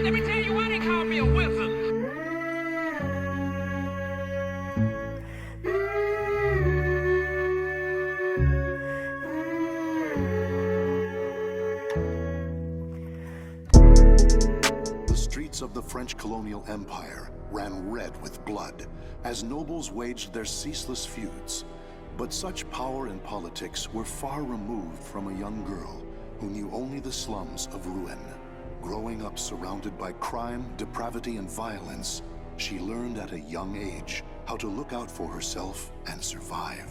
Let me tell you why they call me a wizard. The streets of the French colonial empire ran red with blood as nobles waged their ceaseless feuds. But such power and politics were far removed from a young girl who knew only the slums of Rouen. Growing up surrounded by crime, depravity, and violence, she learned at a young age how to look out for herself and survive.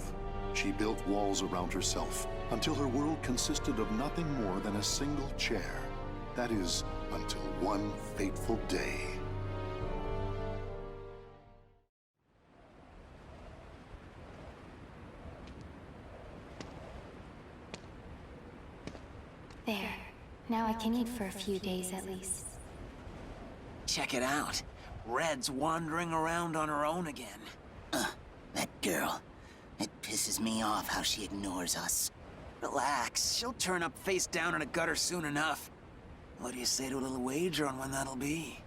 She built walls around herself until her world consisted of nothing more than a single chair. That is, until one fateful day. There. Now I can eat for a few days at least. Check it out. Red's wandering around on her own again. That girl. It pisses me off how she ignores us. Relax, she'll turn up face down in a gutter soon enough. What do you say to a little wager on when that'll be?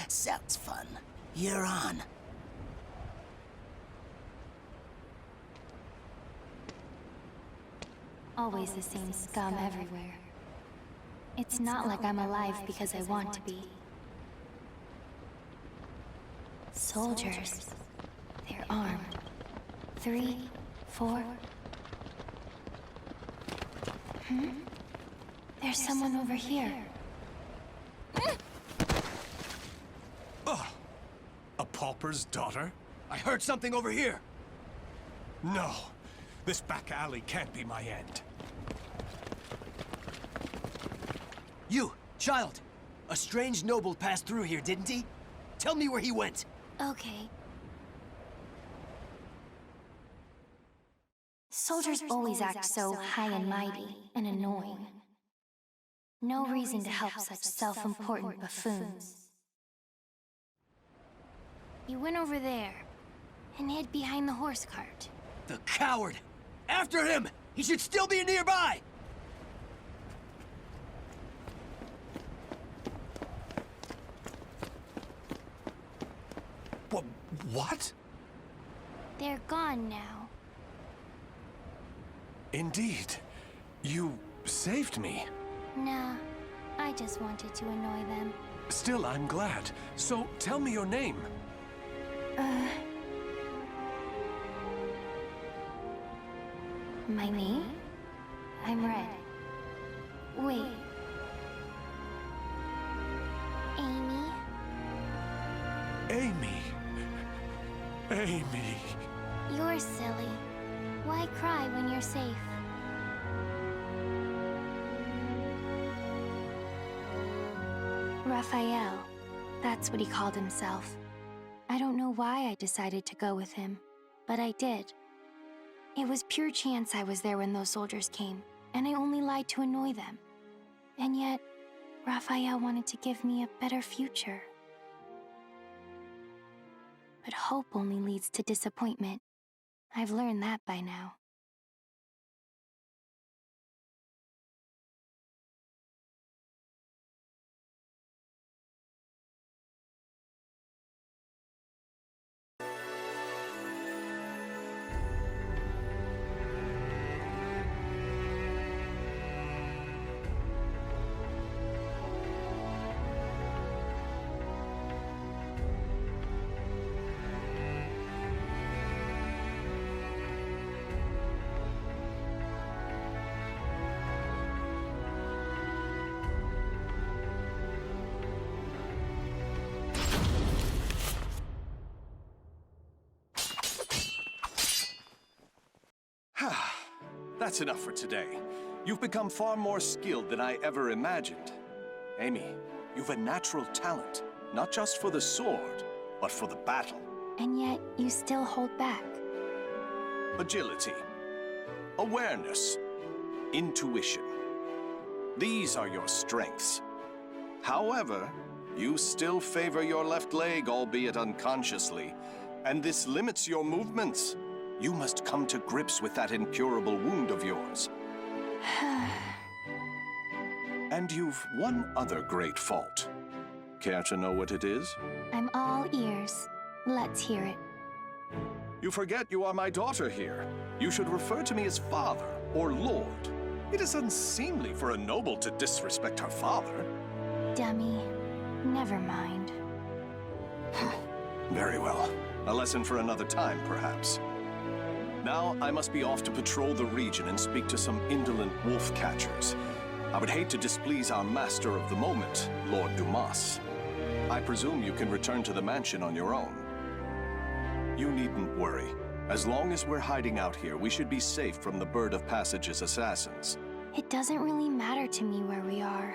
Sounds fun. You're on. Always the same scum everywhere. It's not like I'm alive because I want to be. Soldiers. They're armed. 3, 4. There's someone over here. A pauper's daughter? I heard something over here. No. This back alley can't be my end. You, child. A strange noble passed through here, didn't he? Tell me where he went. Okay. Soldiers always act so high and mighty and annoying. No reason to help such self-important buffoons. You went over there and hid behind the horse cart. The coward! After him! He should still be nearby! What? They're gone now. Indeed. You saved me. Nah, I just wanted to annoy them. Still, I'm glad. So, tell me your name. My name? I'm Red. Wait. Amy? Amy. Amy. You're silly. Why cry when you're safe? Raphael. That's what he called himself. I don't know why I decided to go with him, but I did. It was pure chance I was there when those soldiers came, and I only lied to annoy them. And yet, Raphael wanted to give me a better future. But hope only leads to disappointment. I've learned that by now. That's enough for today. You've become far more skilled than I ever imagined. Amy, you've a natural talent, not just for the sword, but for the battle. And yet, you still hold back. Agility, awareness, intuition. These are your strengths. However, you still favor your left leg, albeit unconsciously, and this limits your movements. You must come to grips with that incurable wound of yours. And you've one other great fault. Care to know what it is? I'm all ears. Let's hear it. You forget you are my daughter here. You should refer to me as father or lord. It is unseemly for a noble to disrespect her father. Dummy. Never mind. Very well. A lesson for another time, perhaps. Now, I must be off to patrol the region and speak to some indolent wolf catchers. I would hate to displease our master of the moment, Lord Dumas. I presume you can return to the mansion on your own. You needn't worry. As long as we're hiding out here, we should be safe from the Bird of Passage's assassins. It doesn't really matter to me where we are.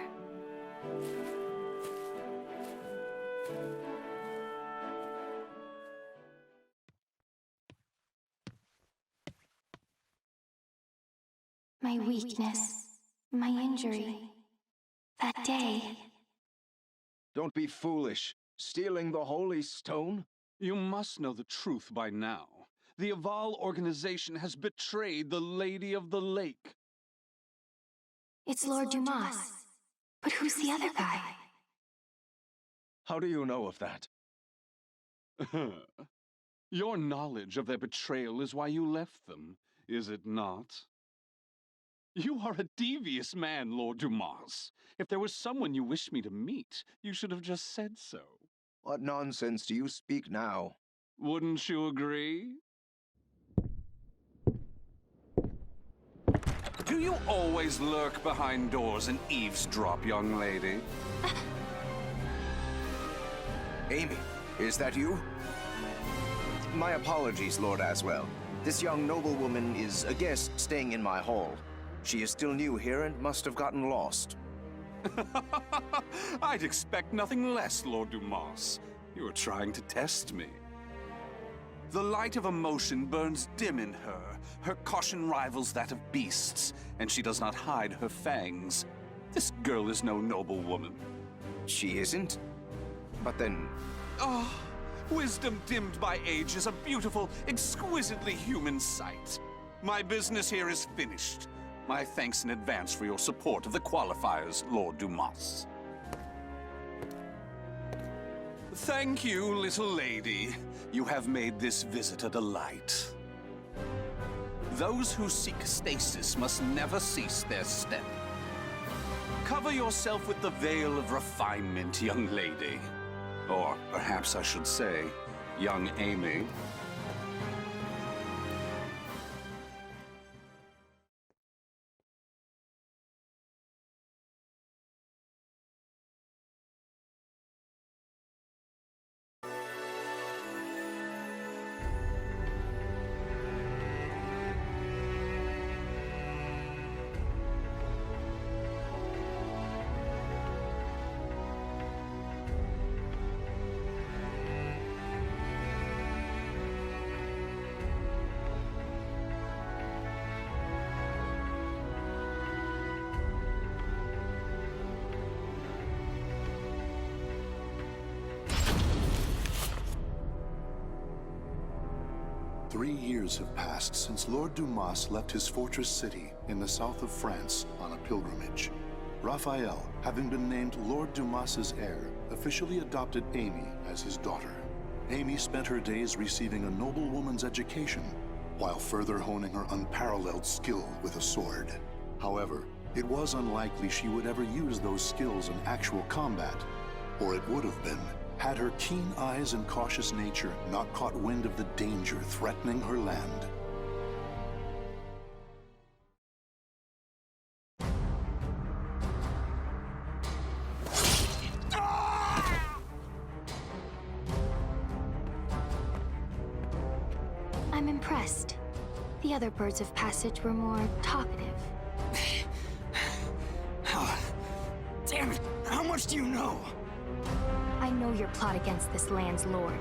My weakness, my injury, that day. Don't be foolish. Stealing the Holy Stone? You must know the truth by now. The Aval organization has betrayed the Lady of the Lake. It's Lord Dumas. But who's the other guy? How do you know of that? Your knowledge of their betrayal is why you left them, is it not? You are a devious man, Lord Dumas. If there was someone you wished me to meet, you should have just said so. What nonsense do you speak now? Wouldn't you agree? Do you always lurk behind doors and eavesdrop, young lady? Amy, is that you? My apologies, Lord Aswell. This young noblewoman is a guest staying in my hall. She is still new here and must have gotten lost. I'd expect nothing less, Lord Dumas. You are trying to test me. The light of emotion burns dim in her. Her caution rivals that of beasts, and she does not hide her fangs. This girl is no noble woman. She isn't? But then... Ah, wisdom dimmed by age is a beautiful, exquisitely human sight. My business here is finished. My thanks in advance for your support of the qualifiers, Lord Dumas. Thank you, little lady. You have made this visit a delight. Those who seek stasis must never cease their step. Cover yourself with the veil of refinement, young lady. Or perhaps I should say, young Amy. Three years have passed since Lord Dumas left his fortress city in the south of France on a pilgrimage. Raphael, having been named Lord Dumas's heir, officially adopted Amy as his daughter. Amy spent her days receiving a noblewoman's education, while further honing her unparalleled skill with a sword. However, it was unlikely she would ever use those skills in actual combat, or it would have been had her keen eyes and cautious nature not caught wind of the danger threatening her land. I'm impressed. The other birds of passage were more talkative. Damn it! How much do you know? I know your plot against this land's lord.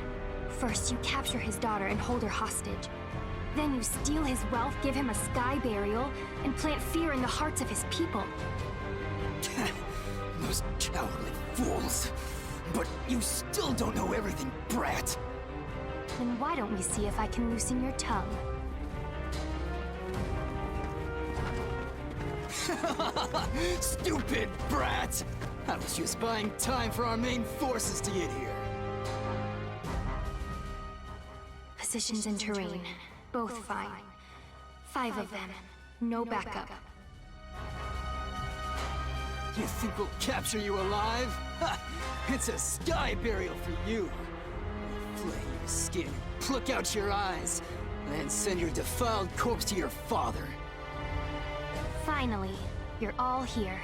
First, you capture his daughter and hold her hostage. Then you steal his wealth, give him a sky burial, and plant fear in the hearts of his people. Those cowardly fools. But you still don't know everything, brat. Then why don't we see if I can loosen your tongue? Stupid brat! I was just buying time for our main forces to get here. Positions and terrain, both fine. 5 of them, no backup. You think we'll capture you alive? Ha! It's a sky burial for you. We'll flay your skin, pluck out your eyes, then send your defiled corpse to your father. Finally, you're all here.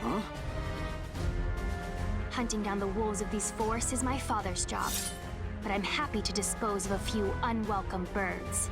Huh? Hunting down the wolves of these forests is my father's job, but I'm happy to dispose of a few unwelcome birds.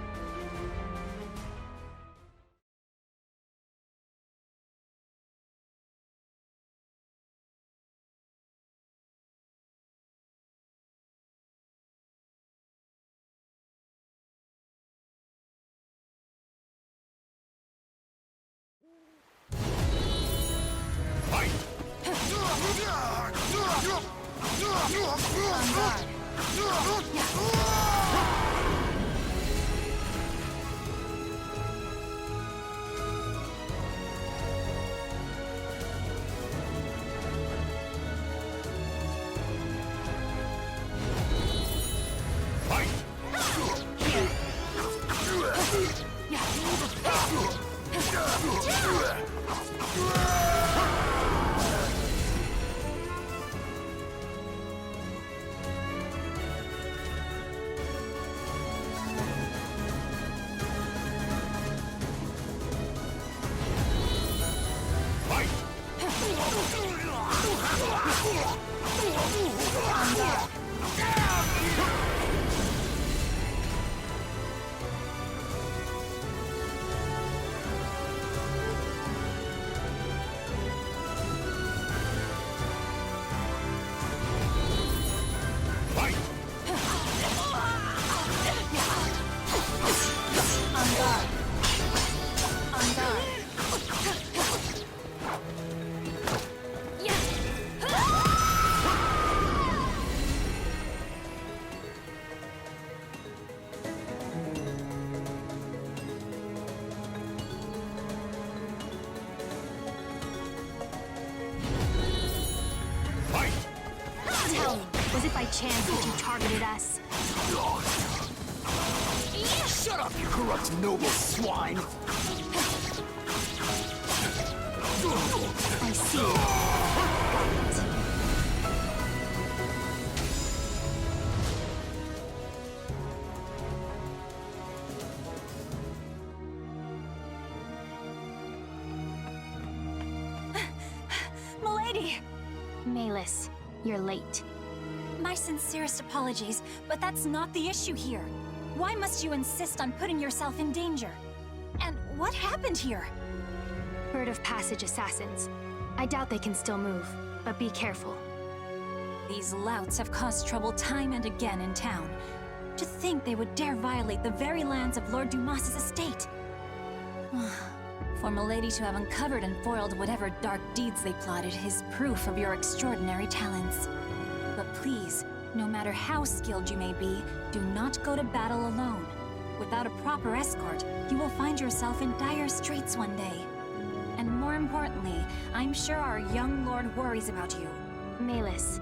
Was it by chance that you targeted us? Shut up, you corrupt noble swine! I see. Milady! Malus, you're late. My sincerest apologies, but that's not the issue here. Why must you insist on putting yourself in danger? And what happened here? Bird of Passage assassins. I doubt they can still move, but be careful. These louts have caused trouble time and again in town. To think they would dare violate the very lands of Lord Dumas's estate. For Milady to have uncovered and foiled whatever dark deeds they plotted is proof of your extraordinary talents. But please, no matter how skilled you may be, do not go to battle alone. Without a proper escort, you will find yourself in dire straits one day. And more importantly, I'm sure our young lord worries about you. Malus.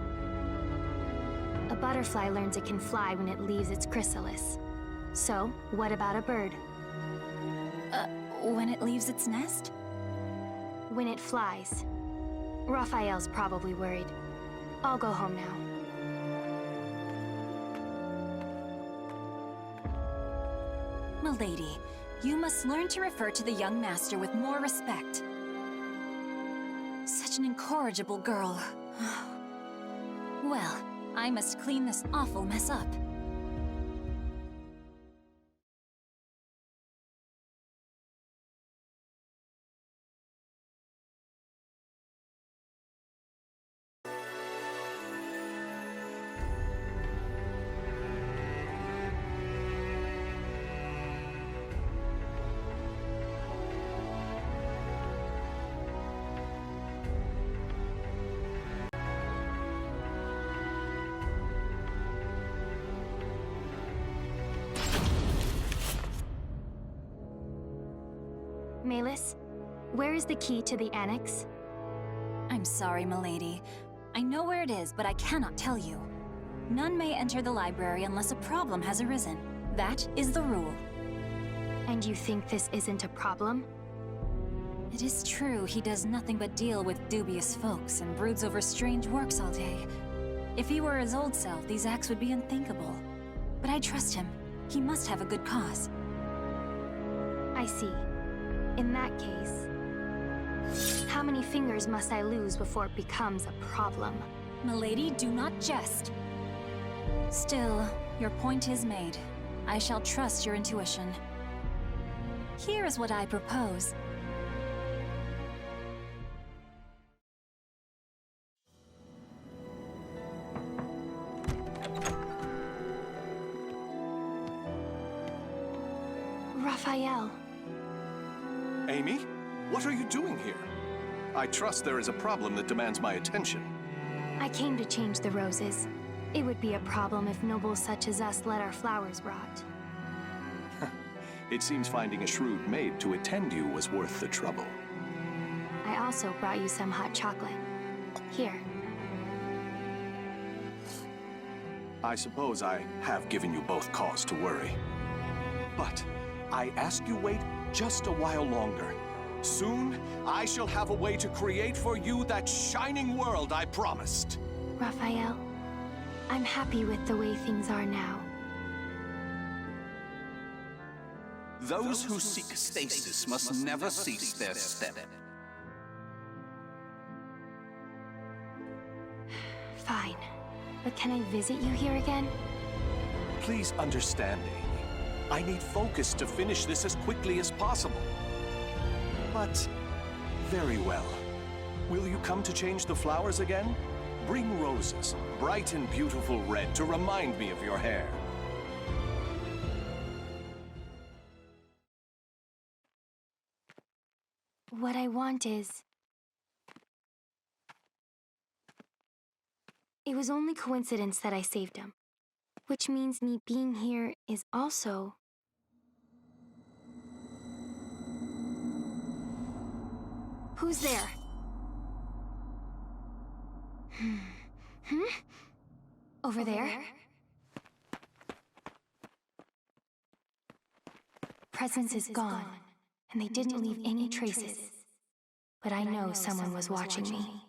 A butterfly learns it can fly when it leaves its chrysalis. So, what about a bird? When it leaves its nest? When it flies. Raphael's probably worried. I'll go home now. Milady, you must learn to refer to the young master with more respect. Such an incorrigible girl. Well, I must clean this awful mess up. Malus, Where is the key to the annex? I'm sorry, milady. I know where it is, but I cannot tell you. None may enter the library unless a problem has arisen. That is the rule. And you think this isn't a problem? It is true he does nothing but deal with dubious folks and broods over strange works all day. If he were his old self, these acts would be unthinkable. But I trust him. He must have a good cause. I see. In that case, how many fingers must I lose before it becomes a problem? Milady, do not jest. Still, your point is made. I shall trust your intuition. Here is what I propose. Raphael. Amy, what are you doing here? I trust there is a problem that demands my attention. I came to change the roses. It would be a problem if nobles such as us let our flowers rot. It seems finding a shrewd maid to attend you was worth the trouble. I also brought you some hot chocolate. Here. I suppose I have given you both cause to worry. But I ask you wait just a while longer. Soon, I shall have a way to create for you that shining world I promised. Raphael, I'm happy with the way things are now. Those who seek stasis must never cease their step. Fine. But can I visit you here again? Please understand, Amy. I need focus to finish this as quickly as possible. But, very well. Will you come to change the flowers again? Bring roses, bright and beautiful red, to remind me of your hair. What I want is... It was only coincidence that I saved him. Which means me being here is also... Who's there? Over there? Presence is gone, and they didn't leave any traces. But I know someone was watching me.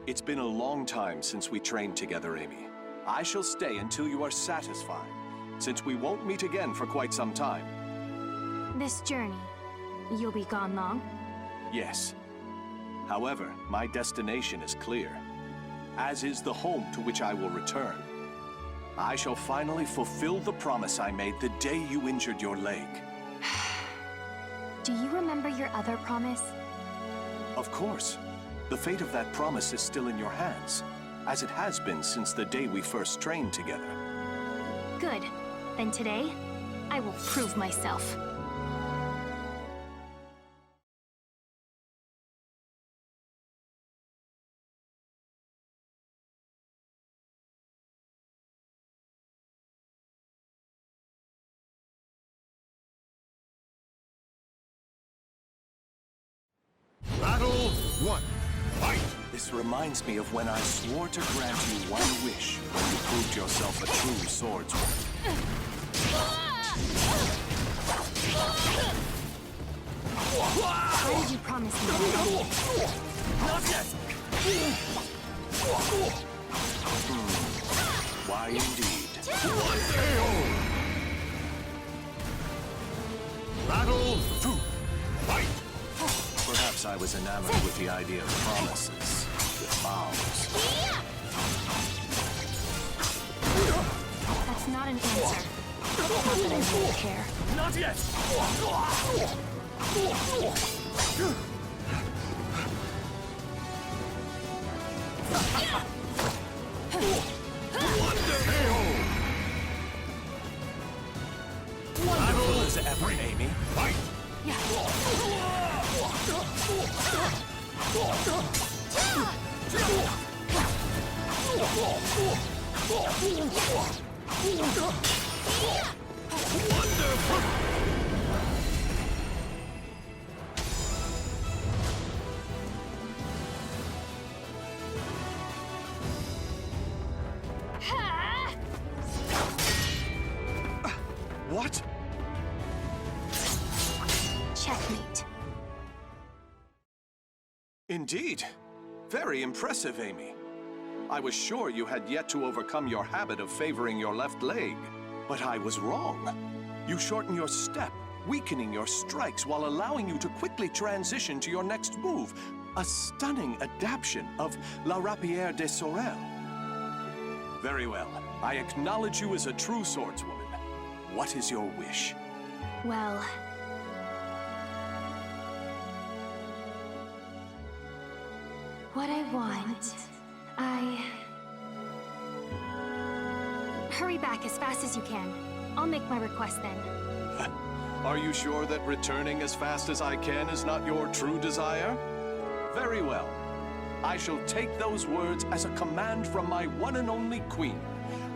It's been a long time since we trained together, Amy. I shall stay until you are satisfied, since we won't meet again for quite some time. This journey, you'll be gone long? Yes. However, my destination is clear, as is the home to which I will return. I shall finally fulfill the promise I made the day you injured your leg. Do you remember your other promise? Of course. The fate of that promise is still in your hands, as it has been since the day we first trained together. Good. Then today, I will prove myself. Battle 1. Fight! This reminds me of when I swore to grant you one wish when you proved yourself a true swordsman. How did you promise me? Not yet! Why indeed? Battle 2. Fight! Perhaps I was enamored with the idea of promises, with vows. That's not an answer. Not that I really care. Not yet! Wonderful as ever, Amy. Fight! Wonderful! What? Checkmate. Indeed. Very impressive, Amy. I was sure you had yet to overcome your habit of favoring your left leg, but I was wrong. You shorten your step, weakening your strikes while allowing you to quickly transition to your next move. A stunning adaptation of La Rapière de Sorel. Very well. I acknowledge you as a true swordswoman. What is your wish? Well... what I want... Hurry back as fast as you can. I'll make my request then. Are you sure that returning as fast as I can is not your true desire? Very well. I shall take those words as a command from my one and only queen.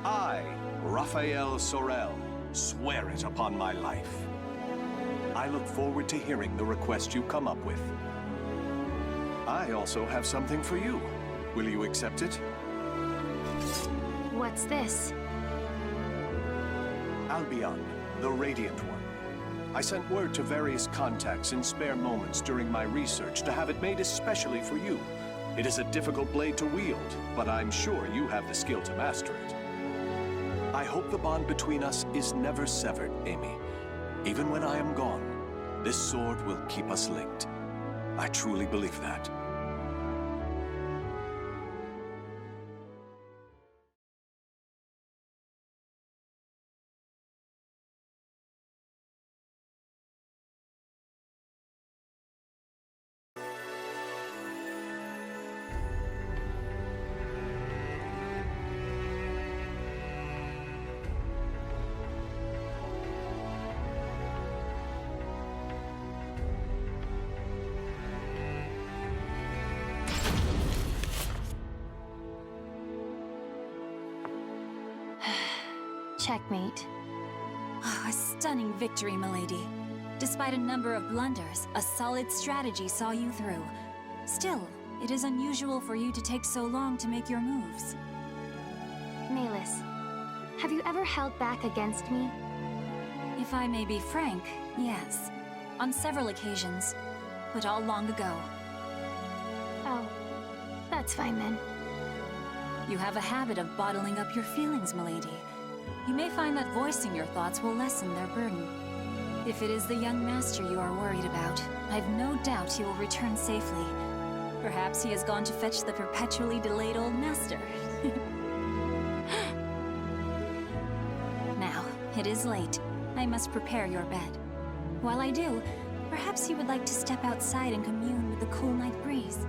I, Raphael Sorel, swear it upon my life. I look forward to hearing the request you come up with. I also have something for you. Will you accept it? What's this? Albion, the Radiant One. I sent word to various contacts in spare moments during my research to have it made especially for you. It is a difficult blade to wield, but I'm sure you have the skill to master it. I hope the bond between us is never severed, Amy. Even when I am gone, this sword will keep us linked. I truly believe that. Checkmate. Oh, a stunning victory, milady. Despite a number of blunders, a solid strategy saw you through. Still, it is unusual for you to take so long to make your moves. Malus, have you ever held back against me? If I may be frank, yes. On several occasions, but all long ago. Oh, that's fine then. You have a habit of bottling up your feelings, milady. You may find that voicing your thoughts will lessen their burden. If it is the young master you are worried about, I've no doubt he will return safely. Perhaps he has gone to fetch the perpetually delayed old master. Now, it is late. I must prepare your bed. While I do, perhaps you would like to step outside and commune with the cool night breeze.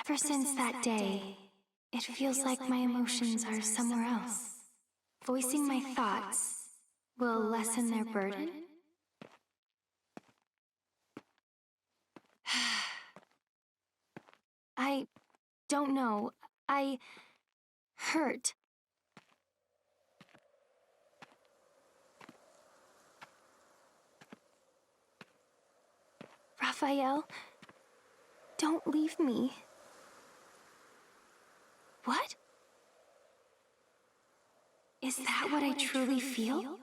Ever since that day, it feels like my emotions are somewhere else. Voicing my thoughts will lessen their burden? I don't know. I hurt. Raphael, don't leave me. What? Is that what I truly feel?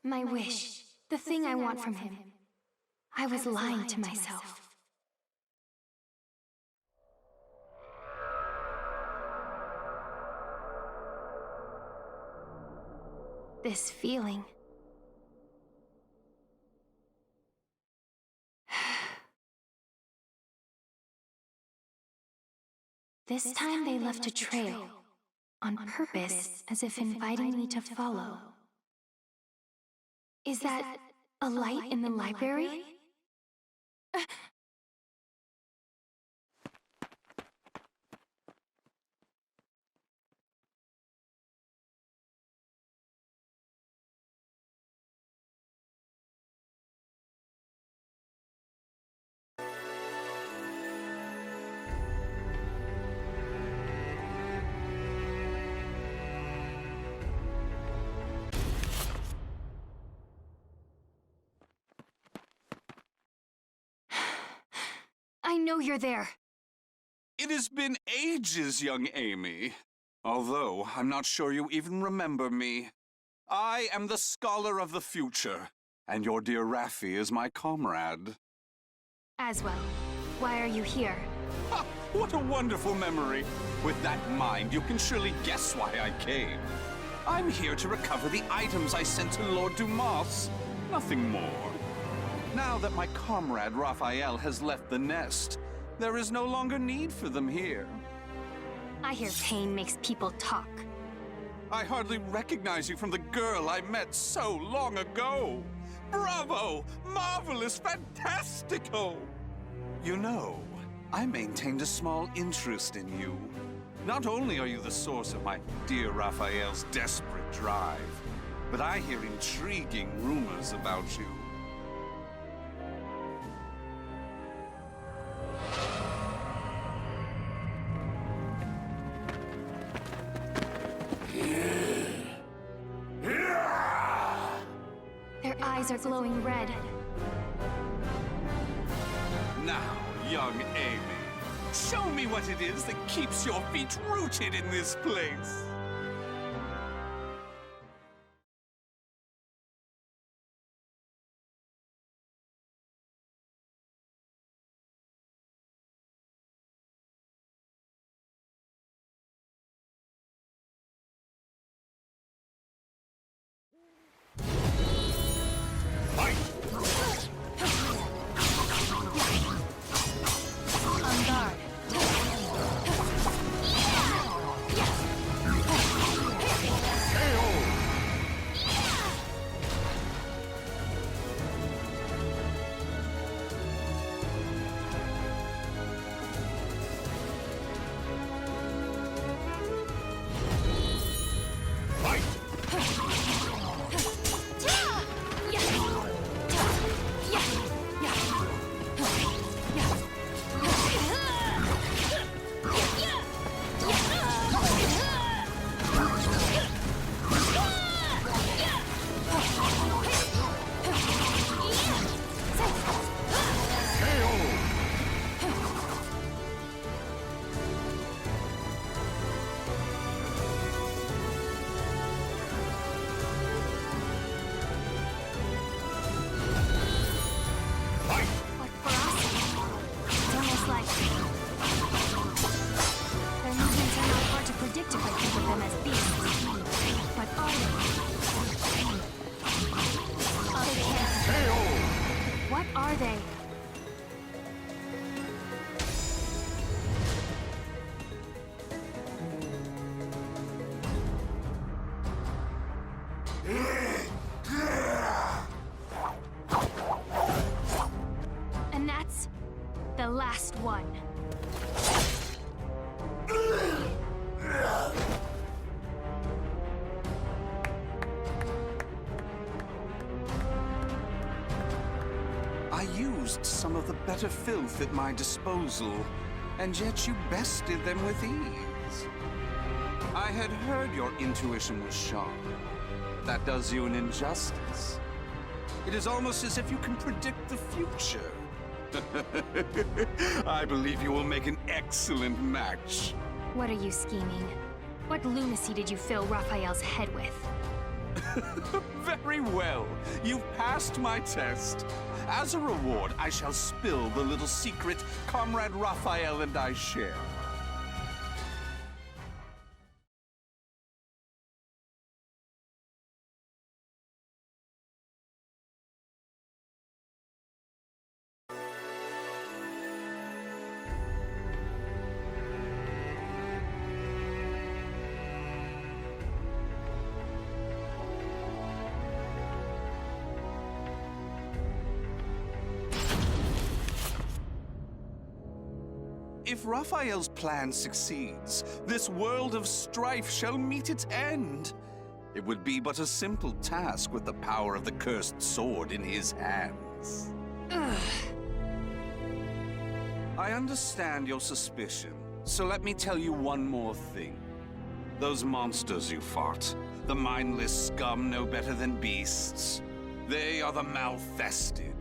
My wish, the thing I want from him. I was lying to myself. this feeling. This time they left a trail, on purpose, as if inviting me to follow. Is that a light in the library? I know you're there. It has been ages, young Amy. Although, I'm not sure you even remember me. I am the scholar of the future, and your dear Raffi is my comrade. Aswell, why are you here? Ha! What a wonderful memory! With that in mind, you can surely guess why I came. I'm here to recover the items I sent to Lord Dumas. Nothing more. Now that my comrade Raphael has left the nest, there is no longer need for them here. I hear pain makes people talk. I hardly recognize you from the girl I met so long ago. Bravo! Marvelous! Fantastico! You know, I maintained a small interest in you. Not only are you the source of my dear Raphael's desperate drive, but I hear intriguing rumors about you. Their eyes are glowing red. Now, young Amy, show me what it is that keeps your feet rooted in this place. On guard. Are they? And that's the last one. I used some of the better filth at my disposal, and yet you bested them with ease. I had heard your intuition was sharp. That does you an injustice. It is almost as if you can predict the future. I believe you will make an excellent match. What are you scheming? What lunacy did you fill Raphael's head with? Very well. You've passed my test. As a reward, I shall spill the little secret Comrade Raphael and I share. If Raphael's plan succeeds, this world of strife shall meet its end. It would be but a simple task with the power of the cursed sword in his hands. I understand your suspicion, so let me tell you one more thing. Those monsters you fought, the mindless scum no better than beasts, they are the Malfested.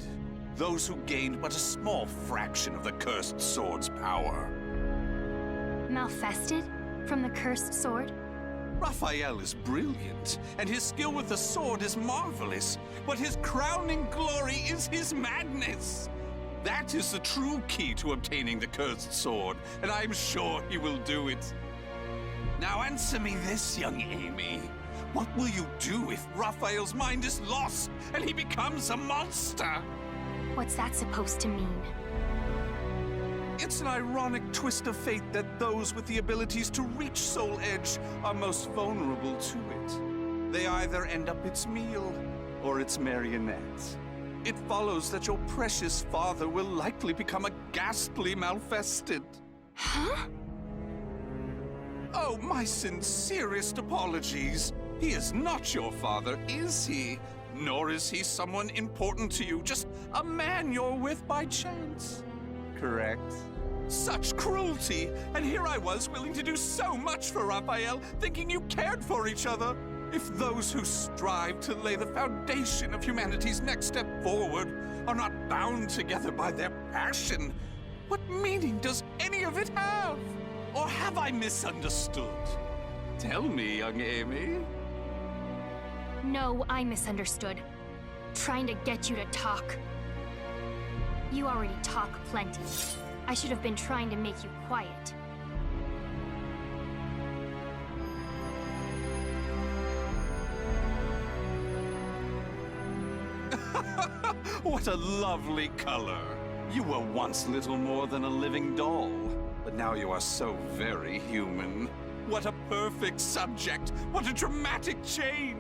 Those who gained but a small fraction of the cursed sword's power. Malfested? From the cursed sword? Raphael is brilliant, and his skill with the sword is marvelous, but his crowning glory is his madness. That is the true key to obtaining the cursed sword, and I'm sure he will do it. Now answer me this, young Amy. What will you do if Raphael's mind is lost and he becomes a monster? What's that supposed to mean? It's an ironic twist of fate that those with the abilities to reach Soul Edge are most vulnerable to it. They either end up its meal or its marionette. It follows that your precious father will likely become a ghastly Malfested. Huh? Oh, my sincerest apologies. He is not your father, is he? Nor is he someone important to you, just a man you're with by chance. Correct? Such cruelty! And here I was, willing to do so much for Raphael, thinking you cared for each other. If those who strive to lay the foundation of humanity's next step forward are not bound together by their passion, what meaning does any of it have? Or have I misunderstood? Tell me, young Amy. No, I misunderstood. Trying to get you to talk. You already talk plenty. I should have been trying to make you quiet. What a lovely color. You were once little more than a living doll, but now you are so very human. What a perfect subject! What a dramatic change!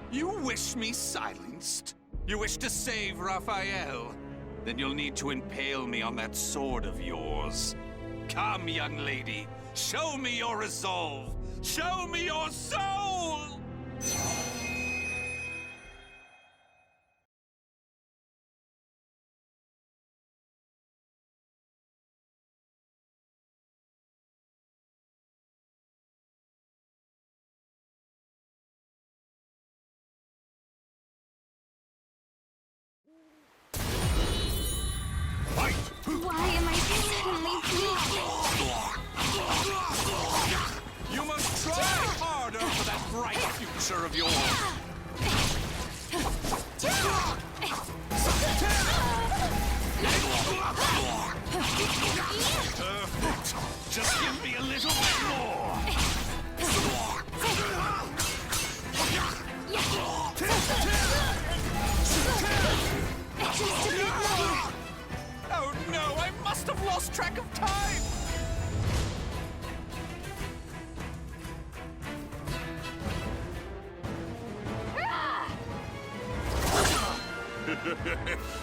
You wish me silenced? You wish to save Raphael? Then you'll need to impale me on that sword of yours. Come, young lady, show me your resolve! Show me your soul! Why am I suddenly weak? You must try harder for that bright future of yours! Perfect! Just give me a little bit more! Just a bit more. Oh no, I must have lost track of time!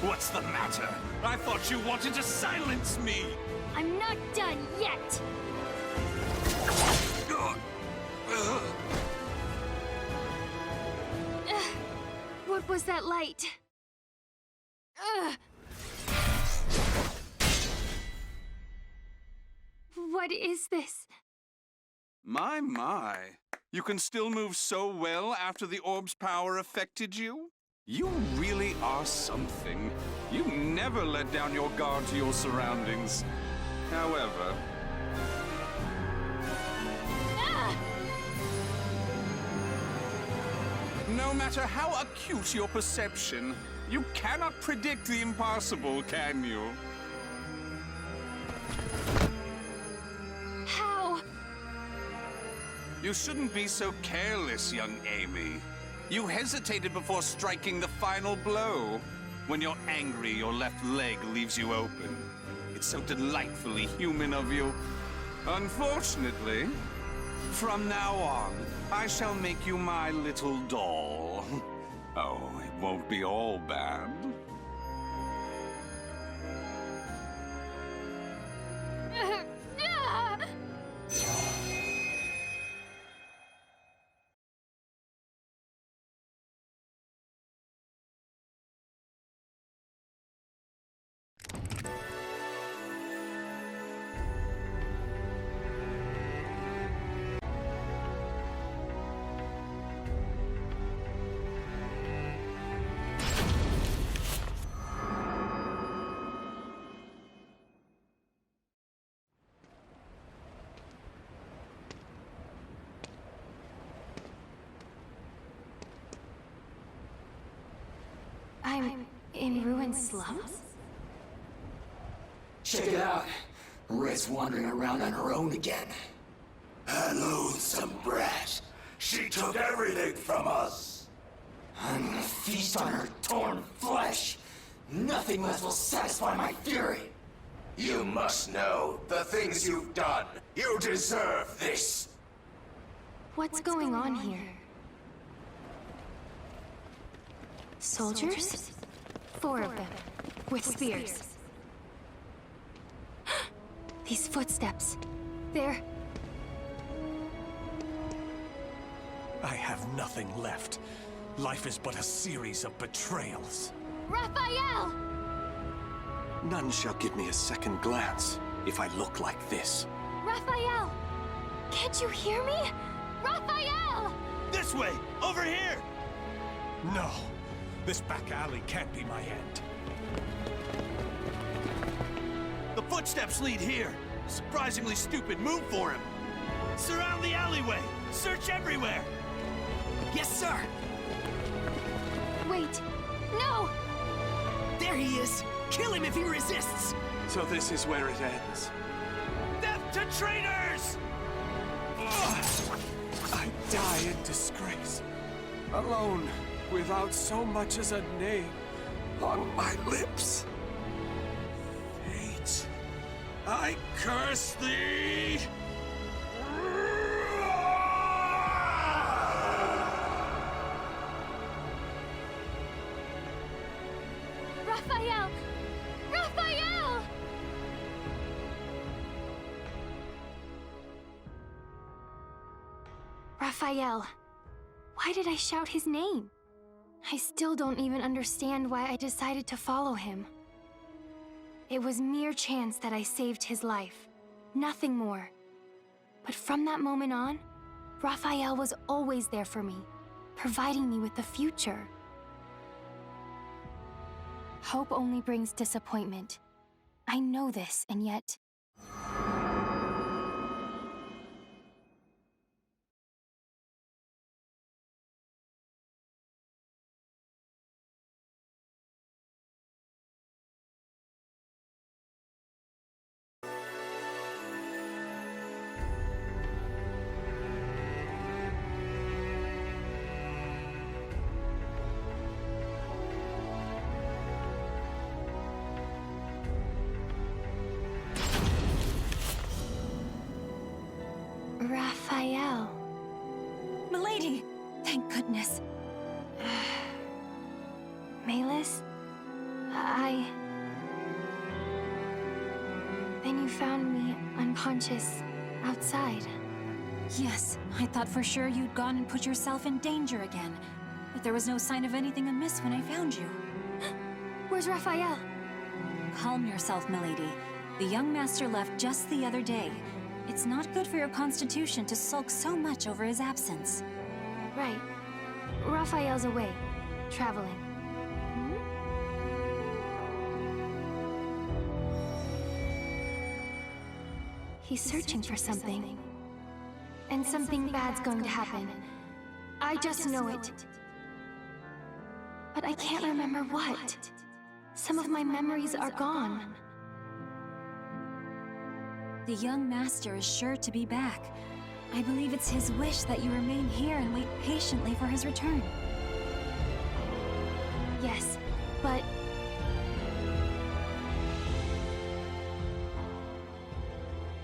What's the matter? I thought you wanted to silence me! I'm not done yet. What was that light? What is this? My. You can still move so well after the orb's power affected you? You really are something. You never let down your guard to your surroundings. However... No matter how acute your perception, you cannot predict the impossible, can you? How? You shouldn't be so careless, young Amy. You hesitated before striking the final blow. When you're angry, your left leg leaves you open. It's so delightfully human of you. Unfortunately, from now on, I shall make you my little doll. Oh, it won't be all bad. I'm in ruined slums? Check it out. Red's wandering around on her own again. That loathsome brat. She took everything from us. I'm gonna feast on her torn flesh. Nothing less will satisfy my fury. You must know the things you've done. You deserve this. What's going on here? Soldiers? 4 of them, with spears. These footsteps. They're... I have nothing left. Life is but a series of betrayals. Raphael! None shall give me a second glance if I look like this. Raphael! Can't you hear me? Raphael! This way! Over here! No. This back alley can't be my end. The footsteps lead here. Surprisingly stupid move for him. Surround the alleyway. Search everywhere. Yes, sir! Wait! No! There he is! Kill him if he resists! So this is where it ends. Death to traitors! I die in disgrace. Alone, without so much as a name on my lips. Fate, I curse thee! Raphael! Raphael! Raphael. Why did I shout his name? I still don't even understand why I decided to follow him. It was mere chance that I saved his life. Nothing more. But from that moment on, Raphael was always there for me, providing me with the future. Hope only brings disappointment. I know this, and yet... Raphael. Milady! Thank goodness. Melis? Then you found me unconscious outside. Yes, I thought for sure you'd gone and put yourself in danger again. But there was no sign of anything amiss when I found you. Where's Raphael? Calm yourself, milady. The young master left just the other day. It's not good for your constitution to sulk so much over his absence. Right. Raphael's away, traveling. He's searching for something. And something bad's going to happen. I just know it. But I can't remember what. Some of my memories are gone. The young master is sure to be back. I believe it's his wish that you remain here and wait patiently for his return. Yes, but...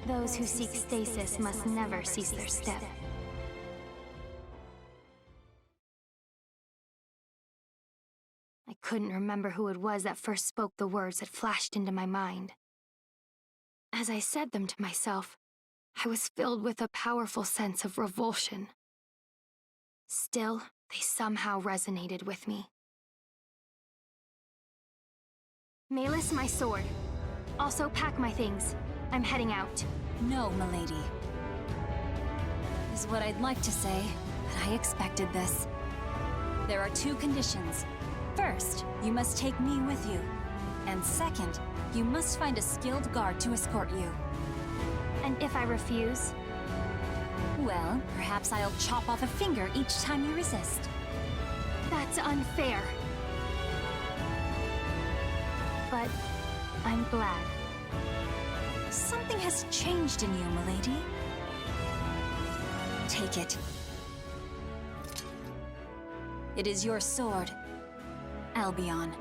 those who seek stasis must never cease their step. I couldn't remember who it was that first spoke the words that flashed into my mind. As I said them to myself, I was filled with a powerful sense of revulsion. Still, they somehow resonated with me. Melis, my sword. Also pack my things. I'm heading out. No, milady. Is what I'd like to say, but I expected this. There are 2 conditions. First, you must take me with you. And second, you must find a skilled guard to escort you. And if I refuse? Well, perhaps I'll chop off a finger each time you resist. That's unfair. but I'm glad. Something has changed in you, milady. Take it. It is your sword, Albion.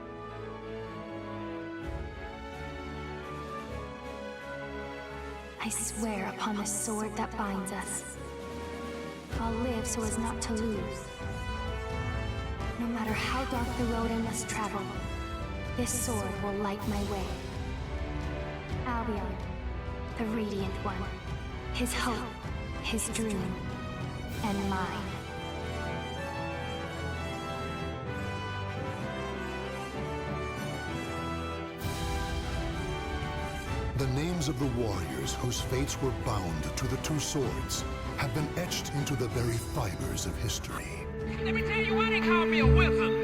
I swear upon the sword that binds us. I'll live so as not to lose. No matter how dark the road I must travel, this sword will light my way. Albion, the Radiant One. His hope, his dream, and mine. The names of the warriors whose fates were bound to the two swords have been etched into the very fibers of history. Let me tell you why they call me a wizard.